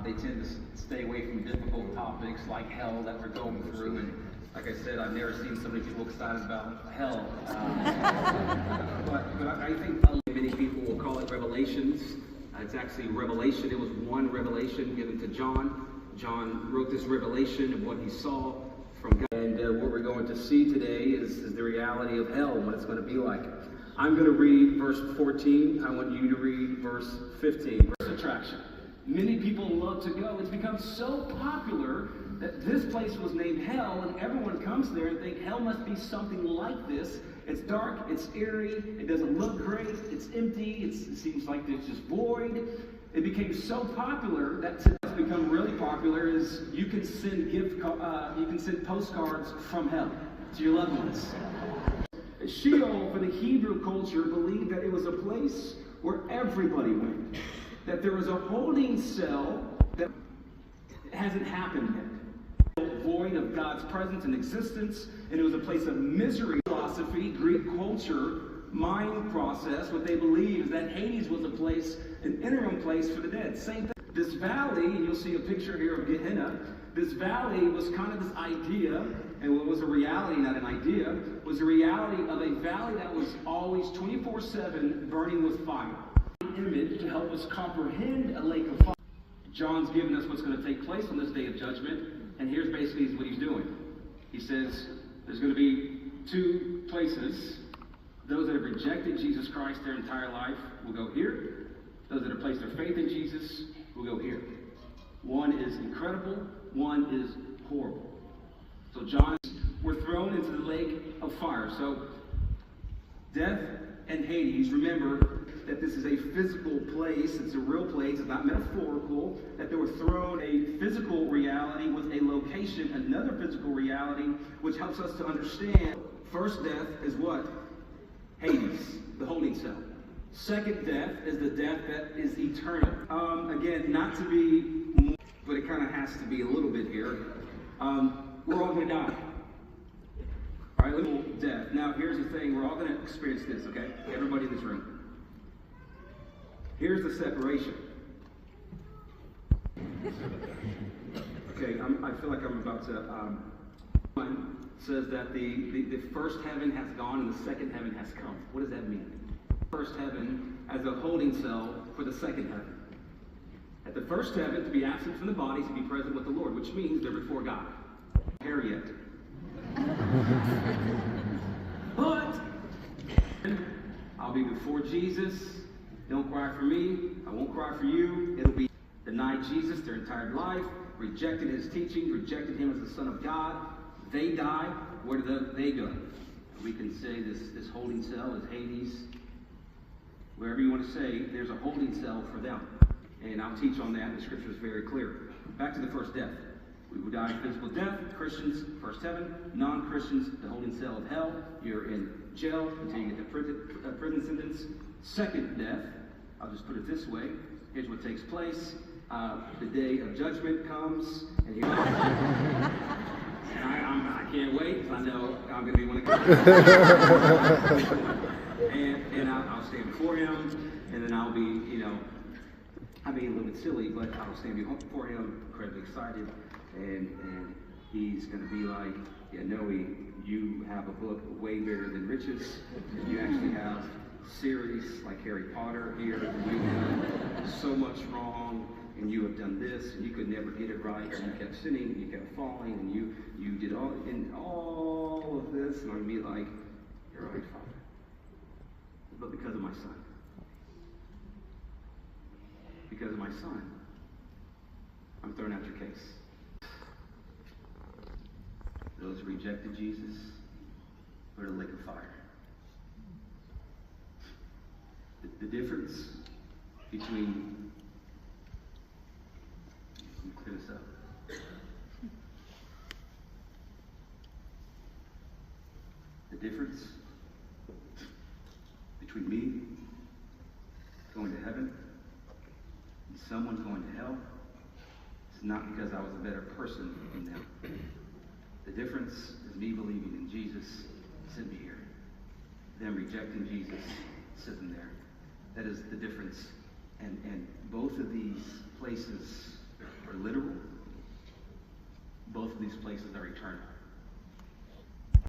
They tend to stay away from difficult topics like hell that we're going through. And like I said, I've never seen so many people excited about hell. But I think many people will call it Revelations. It's actually Revelation. It was one revelation given to John. John wrote this revelation of what he saw from God. And what we're going to see today is the reality of hell, what it's going to be like. I'm going to read verse 14. I want you to read verse 15. Verse attraction. Many people love to go. It's become so popular that this place was named hell, and everyone comes there and think hell must be something like this. It's dark, it's eerie, it doesn't look great, it's empty, it seems like there's just void. It became so popular that it's become really popular is you can send postcards from hell to your loved ones. Sheol for the Hebrew culture believed that it was a place where everybody went. That there was a holding cell that hasn't happened yet. Void of God's presence and existence, and it was a place of misery. Philosophy, Greek culture, mind process, what they believe is that Hades was a place, an interim place for the dead. Same thing. This valley, and you'll see a picture here of Gehenna, this valley was kind of this idea, and what was a reality, not an idea, was a reality of a valley that was always 24/7 burning with fire. Image to help us comprehend a lake of fire. John's given us what's going to take place on this day of judgment, and here's basically what he's doing. He says there's going to be two places. Those that have rejected Jesus Christ their entire life will go here. Those that have placed their faith in Jesus will go here. One is incredible, one is horrible. So John, we're thrown into the lake of fire. So death and Hades, remember that this is a physical place, it's a real place, it's not metaphorical, that they were thrown a physical reality with a location, another physical reality, which helps us to understand. First death is what? Hades, the holding cell. Second death is the death that is eternal. Again, not to be, but it kind of has to be a little bit here. We're all going to die. All right, little death. Now, here's the thing. We're all going to experience this, okay? Everybody in this room. Here's the separation. Okay, I feel like I'm about to... one says that the first heaven has gone and the second heaven has come. What does that mean? First heaven as a holding cell for the second heaven. At the first heaven, to be absent from the body, to be present with the Lord, which means they're before God. Harriet. But I'll be before Jesus. Don't cry for me. I won't cry for you. It'll be denied Jesus their entire life, rejected his teaching, rejected him as the Son of God. They die. Where do they go? We can say this holding cell is Hades. Wherever you want to say, there's a holding cell for them. And I'll teach on that. The scripture is very clear. Back to the first death. We will die physical death. Christians, first heaven. Non-Christians, the holding cell of hell. You're in jail until you get the prison sentence. Second death, I'll just put it this way. Here's what takes place. The day of judgment comes. And here I can't wait because I know I'm going to be one of God. and I'll stand before him. And then I'll be, I mean, a little bit silly, but I'll stand before him, incredibly excited. And he's going to be like, yeah, Noe, you have a book way bigger than riches. You actually have series like Harry Potter here. You've done so much wrong, and you have done this, and you could never get it right, and you kept sinning, and you kept falling, and you did all of this, and I'm going to be like, you're right, Father. But because of my son. Because of my son, I'm throwing out your case. Those who rejected Jesus are in the lake of fire. The difference between, let me clear this up. The difference between me going to heaven and someone going to hell is not because I was a better person than them. The difference is me believing in Jesus sent me here. Them rejecting Jesus sent them there. That is the difference. And both of these places both of these places are eternal.